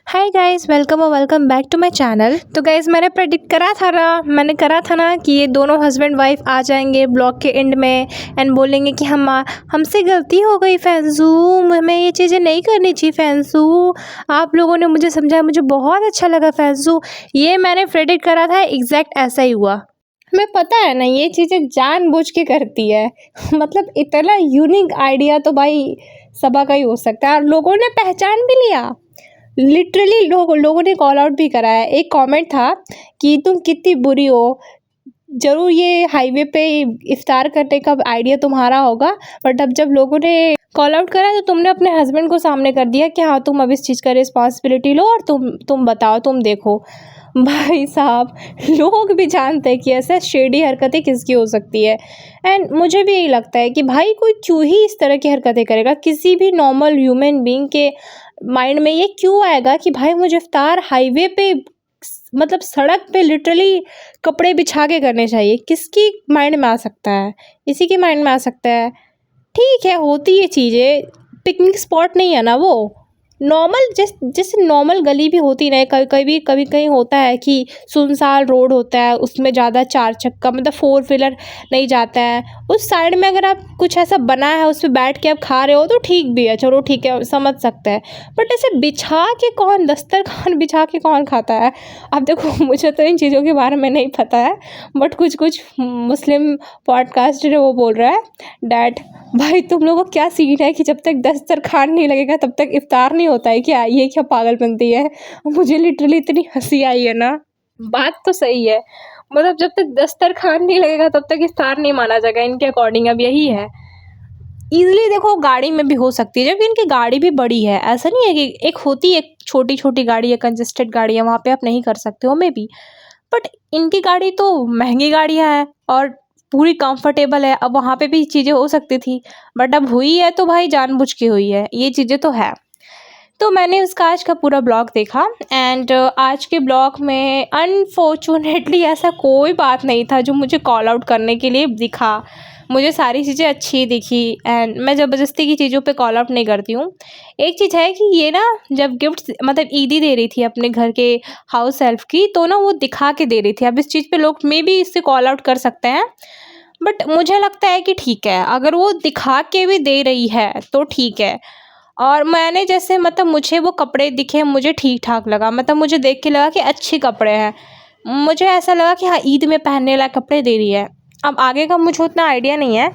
हाय guys, welcome और welcome back to my channel. तो guys, मैंने करा था ना कि ये दोनों हस्बैंड वाइफ आ जाएंगे ब्लॉग के एंड में एंड बोलेंगे कि हमसे गलती हो गई फैंसू, हमें ये चीज़ें नहीं करनी चाहिए फैंसू, आप लोगों ने मुझे समझाया, मुझे बहुत अच्छा लगा फैंसू। ये मैंने प्रेडिक्ट करा था, एग्जैक्ट ऐसा ही हुआ। हमें पता है ना ये चीज़ें जानबूझ के करती है मतलब इतना यूनिक आइडिया तो भाई सबा का ही हो सकता है, और लोगों ने पहचान भी लिया। लिटरली लोगों ने कॉल आउट भी करा है। एक कमेंट था कि तुम कितनी बुरी हो, ज़रूर ये हाईवे पे इफ्तार करने का आइडिया तुम्हारा होगा, बट अब जब लोगों ने कॉल आउट करा तो तुमने अपने हस्बैंड को सामने कर दिया कि हाँ तुम अब इस चीज़ का रिस्पॉन्सिबिलिटी लो और तुम बताओ, तुम देखो। भाई साहब, लोग भी जानते हैं कि ऐसा शेडी हरकतें किसकी हो सकती है। एंड मुझे भी यही लगता है कि भाई कोई क्यों ही इस तरह की हरकतें करेगा। किसी भी नॉर्मल ह्यूमन बीइंग के माइंड में ये क्यों आएगा कि भाई मुझे इफ्तार हाईवे पे, मतलब सड़क पे लिटरली कपड़े बिछा के करने चाहिए। किसकी माइंड में आ सकता है? इसी के माइंड में आ सकता है। ठीक है, होती है चीज़ें, पिकनिक स्पॉट नहीं है ना वो, नॉर्मल जैसे नॉर्मल गली भी होती है। कभी कहीं होता है कि सुनसान रोड होता है, उसमें ज़्यादा चार चक्का मतलब फोर व्हीलर नहीं जाता है। उस साइड में अगर आप कुछ ऐसा बना है उस पर बैठ के आप खा रहे हो तो ठीक भी है, चलो ठीक है, समझ सकते हैं। बट ऐसे बिछा के कौन, दस्तरखान बिछा के कौन खाता है? अब देखो, मुझे तो इन चीज़ों के बारे में नहीं पता है, बट कुछ मुस्लिम पॉडकास्टर है वो बोल रहा है डैट भाई तुम लोगों को क्या सीन है कि जब तक दस्तरखान नहीं लगेगा तब तक इफ्तार नहीं होता है क्या? ये क्या पागलपंती है? मुझे लिटरली इतनी हंसी आई है ना। बात तो सही है, मतलब जब तक दस्तरखान नहीं लगेगा तब तक इफ्तार नहीं माना जाएगा इनके अकॉर्डिंग। अब यही है, ईजिली देखो गाड़ी में भी हो सकती है, जबकि इनकी गाड़ी भी बड़ी है। ऐसा नहीं है कि एक होती है छोटी छोटी गाड़ी है, कंजेस्टेड गाड़ी है, वहाँ पे आप नहीं कर सकते हो मे बी, बट इनकी गाड़ी तो महंगी गाड़ियाँ हैं और पूरी कंफर्टेबल है। अब वहाँ पे भी चीज़ें हो सकती थी, बट अब हुई है तो भाई जानबूझ के हुई है, ये चीज़ें तो है। तो मैंने उसका आज का पूरा ब्लॉग देखा एंड आज के ब्लॉग में अनफॉर्चुनेटली ऐसा कोई बात नहीं था जो मुझे कॉल आउट करने के लिए दिखा। मुझे सारी चीज़ें अच्छी दिखी एंड मैं ज़बरदस्ती की चीज़ों पे कॉल आउट नहीं करती हूँ। एक चीज़ है कि ये ना जब गिफ्ट मतलब ईदी दे रही थी अपने घर के हाउस हेल्प की, तो ना वो दिखा के दे रही थी। अब इस चीज़ पे लोग मे बी इससे कॉल आउट कर सकते हैं, बट मुझे लगता है कि ठीक है, अगर वो दिखा के भी दे रही है तो ठीक है। और मैंने जैसे मतलब मुझे वो कपड़े दिखे, मुझे ठीक ठाक लगा, मतलब मुझे देख के लगा कि अच्छे कपड़े हैं। मुझे ऐसा लगा कि हाँ ईद में पहनने लायक कपड़े दे रही है। अब आगे का मुझे उतना आइडिया नहीं है,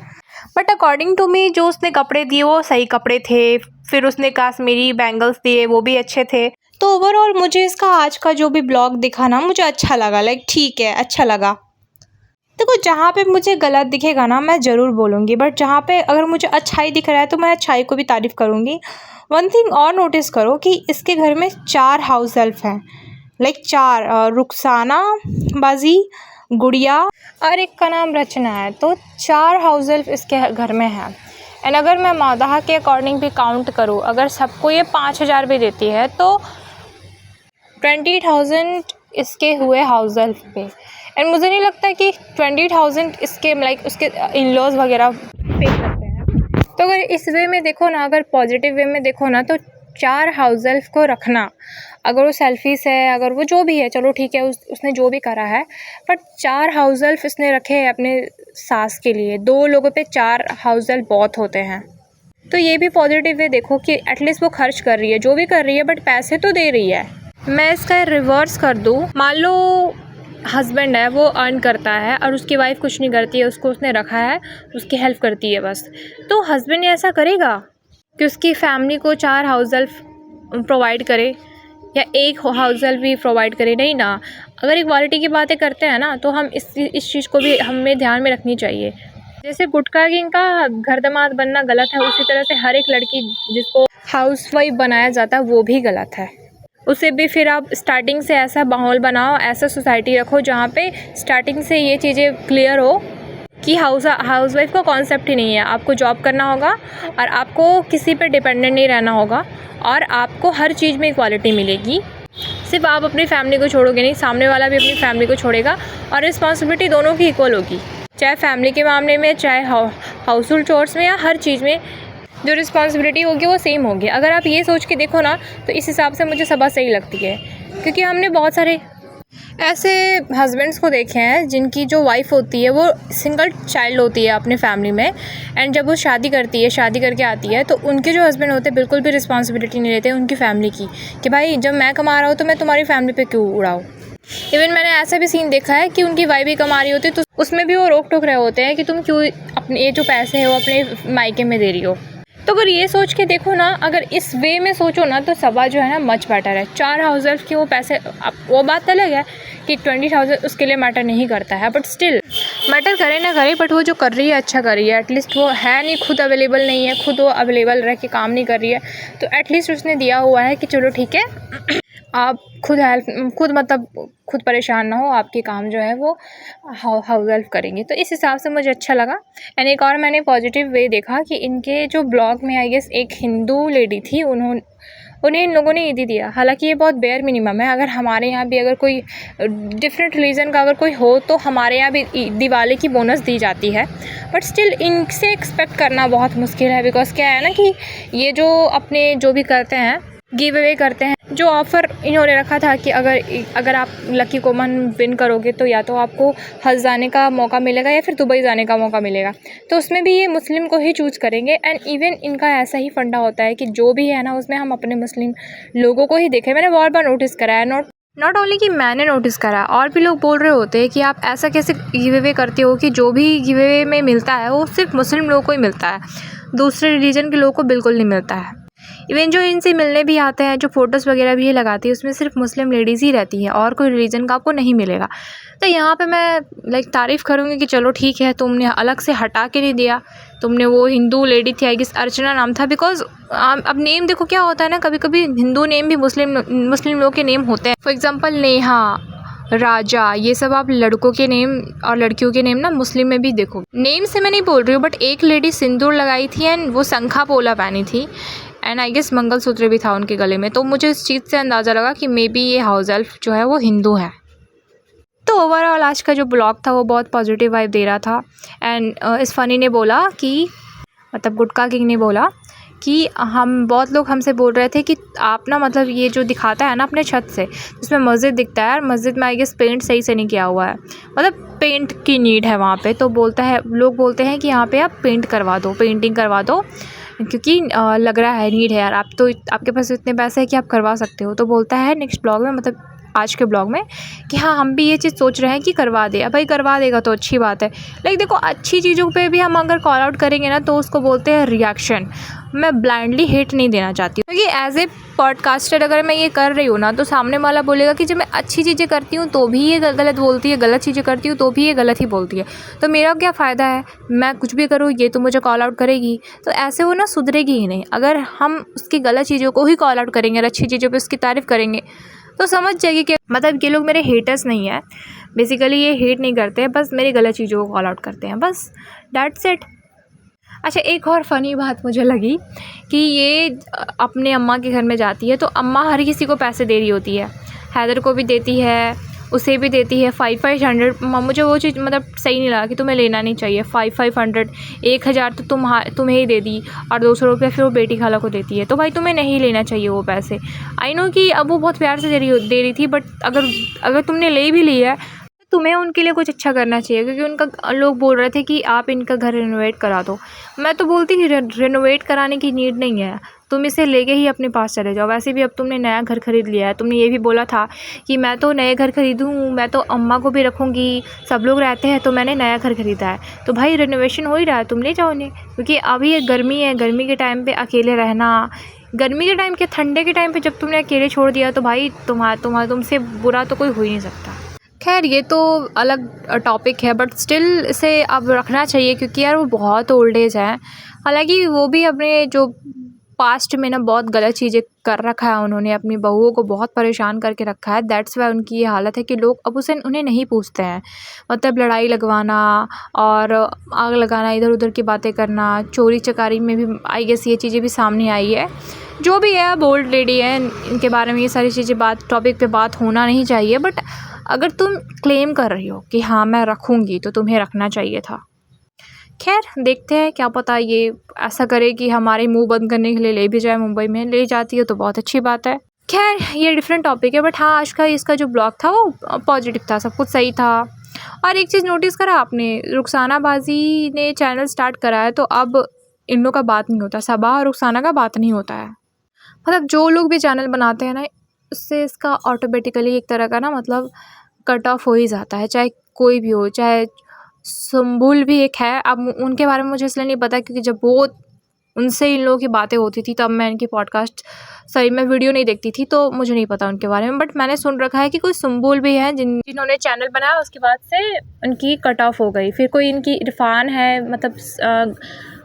बट अकॉर्डिंग टू मी जो उसने कपड़े दिए वो सही कपड़े थे। फिर उसने काश्मीरी बैंगल्स दिए, वो भी अच्छे थे। तो ओवरऑल मुझे इसका आज का जो भी ब्लॉग दिखा ना, मुझे अच्छा लगा, लाइक ठीक है, अच्छा लगा। देखो, जहाँ पे मुझे गलत दिखेगा ना मैं ज़रूर बोलूँगी, बट जहाँ पे अगर मुझे अच्छाई दिख रहा है तो मैं अच्छाई को भी तारीफ़ करूँगी। वन थिंग और नोटिस करो कि इसके घर में 4 हाउस हेल्प हैं, लाइक 4, रुखसाना, बाजी, गुड़िया और एक का नाम रचना है। तो 4 हाउस हेल्प इसके घर में है। एंड अगर मैं मादाहा के अकॉर्डिंग भी काउंट करूँ, अगर सबको ये 5,000 भी देती है तो 20,000 इसके हुए हाउस हेल्प पे। एंड मुझे नहीं लगता कि 20,000 इसके लाइक उसके इन लॉज वगैरह पे करते हैं। तो अगर इस वे में देखो ना, अगर पॉजिटिव वे में देखो ना, तो 4 हाउस हेल्प को रखना, अगर वो सेल्फिश है, अगर वो जो भी है, चलो ठीक है, उसने जो भी करा है, बट 4 हाउस हेल्प इसने रखे हैं अपने सास के लिए। 2 लोगों पे 4 हाउस हेल्प बहुत होते हैं। तो ये भी पॉजिटिव वे देखो कि एटलीस्ट वो खर्च कर रही है, जो भी कर रही है, बट पैसे तो दे रही है। मैं इसका रिवर्स कर दूँ, मान लो हस्बैंड है, वो अर्न करता है और उसकी वाइफ कुछ नहीं करती है, उसको उसने रखा है, उसकी हेल्प करती है बस, तो हस्बैंड ऐसा करेगा कि उसकी फैमिली को 4 हाउस हेल्प प्रोवाइड करे या 1 हाउस हेल्प भी प्रोवाइड करे? नहीं ना। अगर इक्वालिटी की बातें करते हैं ना, तो हम इस चीज़ को भी हमें ध्यान में रखनी चाहिए। जैसे गुटखा किंग का घर दामाद बनना गलत है, उसी तरह से हर एक लड़की जिसको हाउसवाइफ बनाया जाता है वो भी गलत है। उसे भी फिर आप स्टार्टिंग से ऐसा माहौल बनाओ, ऐसा सोसाइटी रखो जहाँ पे स्टार्टिंग से ये चीज़ें क्लियर हो कि हाउसवाइफ का कॉन्सेप्ट ही नहीं है। आपको जॉब करना होगा और आपको किसी पे डिपेंडेंट नहीं रहना होगा और आपको हर चीज़ में इक्वालिटी मिलेगी। सिर्फ आप अपनी फैमिली को छोड़ोगे नहीं, सामने वाला भी अपनी फैमिली को छोड़ेगा और रिस्पॉन्सिबिलिटी दोनों की इक्वल होगी, चाहे फैमिली के मामले में, चाहे हाउस होल्ड चोर्स में, या हर चीज़ में जो रिस्पॉन्सिबिलिटी होगी वो सेम होगी। अगर आप ये सोच के देखो ना तो इस हिसाब से मुझे सबा सही लगती है, क्योंकि हमने बहुत सारे ऐसे हस्बैंड्स को देखे हैं जिनकी जो वाइफ होती है वो सिंगल चाइल्ड होती है अपने फैमिली में, एंड जब वो शादी करती है, शादी करके आती है, तो उनके जो हस्बैंड होते हैं बिल्कुल भी रिस्पॉन्सिबिलिटी नहीं लेते उनकी फैमिली की, कि भाई जब मैं कमा रहा हूँ तो मैं तुम्हारी फैमिली पे क्यों उड़ाऊँ। इवन मैंने ऐसा भी सीन देखा है कि उनकी वाइफ भी कमा रही होती है तो उसमें भी वो रोक टोक रहे होते हैं कि तुम क्यों अपने ये जो पैसे है वो अपने मायके में दे रही हो। तो अगर ये सोच के देखो ना, अगर इस वे में सोचो ना, तो सबा जो है ना मच बेटर है। 4 हाउस वाइफ के वो पैसे, अब वो बात अलग है कि 20,000 उसके लिए मैटर नहीं करता है, बट स्टिल मैटर करे ना करे, बट वो जो कर रही है अच्छा कर रही है। एटलीस्ट वो है नहीं, खुद अवेलेबल नहीं है, खुद वो अवेलेबल रह के काम नहीं कर रही है, तो एटलीस्ट उसने दिया हुआ है कि चलो ठीक है आप खुद मतलब खुद परेशान ना हो, आपके काम जो है वो हाउस हेल्प करेंगे। तो इस हिसाब से मुझे अच्छा लगा। एंड एक और मैंने पॉजिटिव वे देखा कि इनके जो ब्लॉग में आई गेस एक हिंदू लेडी थी, उन्हें इन लोगों ने ईदी दिया। हालांकि ये बहुत बेयर मिनिमम है। अगर हमारे यहाँ भी अगर कोई डिफरेंट रिलीजन का अगर कोई हो तो हमारे यहाँ भी दिवाली की बोनस दी जाती है, बट स्टिल इनसे एक्सपेक्ट करना बहुत मुश्किल है। बिकॉज क्या है ना कि ये जो अपने जो भी करते हैं, गिव अवे करते हैं, जो ऑफ़र इन्होंने रखा था कि अगर आप लकी कॉमन विन करोगे तो या तो आपको हज जाने का मौका मिलेगा या फिर दुबई जाने का मौका मिलेगा, तो उसमें भी ये मुस्लिम को ही चूज़ करेंगे। एंड इवन इनका ऐसा ही फंडा होता है कि जो भी है ना उसमें हम अपने मुस्लिम लोगों को ही देखें। मैंने बहुत बार नोटिस करा है, नॉट ओनली कि मैंने नोटिस करा, और भी लोग बोल रहे होते हैं कि आप ऐसा कैसे गिव अवे करते हो कि जो भी गिव अवे में मिलता है वो सिर्फ मुस्लिम लोगों को ही मिलता है, दूसरे रिलीजन के लोगों को बिल्कुल नहीं मिलता है। इवन जो इनसे मिलने भी आते हैं, जो फ़ोटोज़ वगैरह भी ये लगाती है, उसमें सिर्फ मुस्लिम लेडीज़ ही रहती हैं और कोई रिलीजन का आपको नहीं मिलेगा। तो यहाँ पे मैं तारीफ़ करूँगी कि चलो ठीक है, तुमने अलग से हटा के नहीं दिया। तुमने वो हिंदू लेडी थी, आई गेस अर्चना नाम था, बिकॉज अब नेम देखो क्या होता है ना, कभी कभी हिंदू नेम भी मुस्लिम लोग के नेम होते हैं। फॉर एग्ज़ाम्पल नेहा, राजा, ये सब आप लड़कों के नेम और लड़कियों के नेम ना मुस्लिम में भी देखो। नेम से मैं नहीं बोल रही हूँ, बट एक लेडी सिंदूर लगाई थी एंड वो शंखा पोला पहनी थी, एंड आई गेस मंगलसूत्र भी था उनके गले में। तो मुझे इस चीज़ से अंदाज़ा लगा कि मे बी ये हाउस हेल्प जो है वो हिंदू है। तो ओवरऑल आज का जो ब्लॉग था वो बहुत पॉजिटिव वाइब दे रहा था। एंड इस फ़नी ने बोला कि, मतलब गुटका किंग ने बोला कि हम बहुत लोग हमसे बोल रहे थे कि आप ना, मतलब ये जो दिखाता है ना अपने छत से, जिसमें मस्जिद दिखता है, और मस्जिद में आई गेस पेंट सही से नहीं किया हुआ है, मतलब पेंट की नीड है वहाँ पे। तो लोग बोलते हैं कि यहाँ पे आप पेंटिंग करवा दो, क्योंकि लग रहा है नीड है यार, आप तो आपके पास इतने पैसे हैं कि आप करवा सकते हो। तो बोलता है नेक्स्ट ब्लॉग में, मतलब आज के ब्लॉग में, कि हाँ हम भी ये चीज़ सोच रहे हैं कि करवा दे। भाई करवा देगा तो अच्छी बात है, लेकिन देखो अच्छी चीज़ों पे भी हम अगर कॉल आउट करेंगे ना तो उसको बोलते हैं रिएक्शन। मैं ब्लाइंडली हेट नहीं देना चाहती हूँ, क्योंकि एज ए पॉडकास्टर अगर मैं ये कर रही हूँ ना, तो सामने वाला बोलेगा कि जब मैं अच्छी चीज़ें करती हूँ तो भी ये गलत बोलती है, गलत चीज़ें करती हूँ तो भी ये गलत ही बोलती है, तो मेरा क्या फ़ायदा है, मैं कुछ भी करूँ ये तो मुझे कॉल आउट करेगी। तो ऐसे वो ना सुधरेगी ही नहीं। अगर हम उसकी गलत चीज़ों को ही कॉल आउट करेंगे और अच्छी चीज़ों पर उसकी तारीफ़ करेंगे तो समझ जाएगी कि मतलब ये लोग मेरे हेटर्स नहीं है। बेसिकली ये हेट नहीं करते हैं, बस मेरी गलत चीज़ों को कॉल आउट करते हैं, बस दैट्स इट। अच्छा, एक और फ़नी बात मुझे लगी कि ये अपने अम्मा के घर में जाती है तो अम्मा हर किसी को पैसे दे रही होती है, हैदर को भी देती है, उसे भी देती है 500। मुझे वो चीज़ मतलब सही नहीं लगा कि तुम्हें लेना नहीं चाहिए। 500 1000 तो तुम्हें ही दे दी, और 200 रुपये फिर वो बेटी खाला को देती है। तो भाई तुम्हें नहीं लेना चाहिए वो पैसे। आई नो कि अब वो बहुत प्यार से दे रही थी, बट अगर तुमने ले भी ली है तो तुम्हें उनके लिए कुछ अच्छा करना चाहिए, क्योंकि उनका लोग बोल रहे थे कि आप इनका घर रेनोवेट करा दो। मैं तो बोलती कि रेनोवेट कराने की नीड नहीं है, तुम इसे लेके ही अपने पास चले जाओ। वैसे भी अब तुमने नया घर खरीद लिया है, तुमने ये भी बोला था कि मैं तो नए घर खरीदूँ, मैं तो अम्मा को भी रखूँगी, सब लोग रहते हैं तो मैंने नया घर खरीदा है। तो भाई रेनोवेशन हो ही रहा है, तुम ले जाओ उन्हें, क्योंकि अभी ये गर्मी है, गर्मी के टाइम पे अकेले रहना, गर्मी के टाइम के ठंडे के टाइम पे जब तुमने अकेले छोड़ दिया तो भाई तुमसे बुरा तो कोई हो ही नहीं सकता। खैर ये तो अलग टॉपिक है, बट स्टिल इसे अब रखना चाहिए, क्योंकि यार वो बहुत ओल्ड एज है। हालांकि वो भी अपने जो पास्ट में ना बहुत गलत चीज़ें कर रखा है, उन्होंने अपनी बहुओं को बहुत परेशान करके रखा है। दैट्स वाई उनकी ये हालत है कि लोग अब उन्हें नहीं पूछते हैं। मतलब लड़ाई लगवाना और आग लगाना, इधर उधर की बातें करना, चोरी चकारी में भी आई गेस ये चीज़ें भी सामने आई है। जो भी है बोल्ड लेडी है, इनके बारे में ये सारी चीज़ें टॉपिक पे बात होना नहीं चाहिए। बट अगर तुम क्लेम कर रही हो कि हाँ मैं रखूँगी, तो तुम्हें रखना चाहिए था। खैर देखते हैं, क्या पता ये ऐसा करे कि हमारे मुंह बंद करने के लिए ले भी जाए। मुंबई में ले जाती है तो बहुत अच्छी बात है। खैर ये डिफरेंट टॉपिक है, बट हाँ आज का इसका जो ब्लॉग था वो पॉजिटिव था, सब कुछ सही था। और एक चीज़ नोटिस करा आपने, रुखसाना बाजी ने चैनल स्टार्ट करा है तो अब इन लोगों का बात नहीं होता, सबा और रुखसाना का बात नहीं होता है। मतलब जो लोग भी चैनल बनाते हैं ना, उससे इसका ऑटोमेटिकली एक तरह का ना मतलब कट ऑफ हो ही जाता है, चाहे कोई भी हो। चाहे सुम्बुल भी एक है, अब उनके बारे में मुझे इसलिए नहीं पता क्योंकि जब वो उनसे इन लोगों की बातें होती थी तब मैं इनकी पॉडकास्ट सही में वीडियो नहीं देखती थी, तो मुझे नहीं पता उनके बारे में। बट मैंने सुन रखा है कि कोई सुम्बुल भी है जिन्होंने चैनल बनाया, उसके बाद से उनकी कट ऑफ हो गई। फिर कोई इनकी इरफान है, मतलब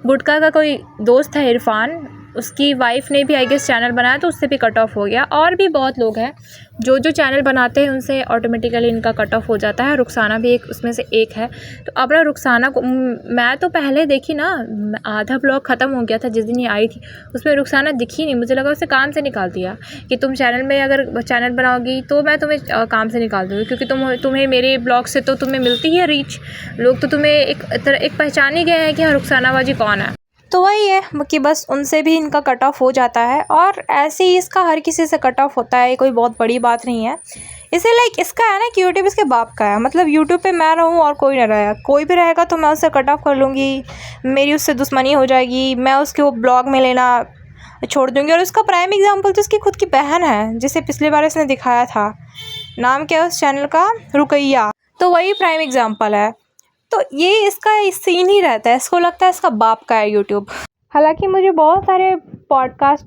गुटका का कोई दोस्त है इरफान, उसकी वाइफ ने भी आई गेस चैनल बनाया तो उससे भी कट ऑफ हो गया। और भी बहुत लोग हैं जो चैनल बनाते हैं उनसे ऑटोमेटिकली इनका कट ऑफ हो जाता है। रुखसाना भी एक उसमें से एक है। तो अब ना रुखसाना को मैं तो पहले देखी ना, आधा ब्लॉग ख़त्म हो गया था जिस दिन ये आई थी, उसमें रुखसाना दिखी नहीं। मुझे लगा उसे काम से निकाल दिया कि तुम चैनल में अगर चैनल बनाओगी तो मैं तुम्हें काम से निकाल दूँगी, क्योंकि तुम्हें मेरे ब्लॉग से तो तुम्हें मिलती है रीच, लोग तो तुम्हें एक पहचान ही गए हैं कि हाँ रुखसाना बाजी कौन है। तो वही है कि बस उनसे भी इनका कट ऑफ हो जाता है, और ऐसे ही इसका हर किसी से कट ऑफ होता है, कोई बहुत बड़ी बात नहीं है। इसे लाइक इसका है ना कि यूट्यूब इसके बाप का है, मतलब यूट्यूब पे मैं रहूँ और कोई ना रहे, कोई भी रहेगा तो मैं उससे कट ऑफ कर लूँगी, मेरी उससे दुश्मनी हो जाएगी, मैं उसके वो ब्लॉग में लेना छोड़ दूँगी। और उसका प्राइम एग्जाम्पल तो उसकी खुद की बहन है, जिसे पिछली बार इसने दिखाया था, नाम क्या है उस चैनल का, रुकैया, तो वही प्राइम एग्जाम्पल है। तो ये इसका सीन ही रहता है, इसको लगता है इसका बाप का है यूट्यूब। हालांकि मुझे बहुत सारे पॉडकास्ट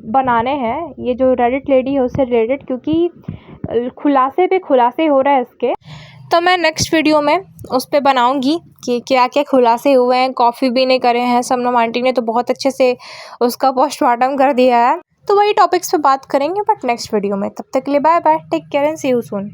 बनाने हैं ये जो रेडिट लेडी है उससे रिलेटेड, क्योंकि खुलासे पे खुलासे हो रहा है इसके, तो मैं नेक्स्ट वीडियो में उस पर बनाऊंगी कि क्या क्या खुलासे हुए हैं। कॉफ़ी भी नहीं करे हैं, समनम आंटी ने तो बहुत अच्छे से उसका पोस्टमार्टम कर दिया है। तो वही टॉपिक्स पे बात करेंगे बट नेक्स्ट वीडियो में। तब तक के लिए bye bye, take care and see you soon.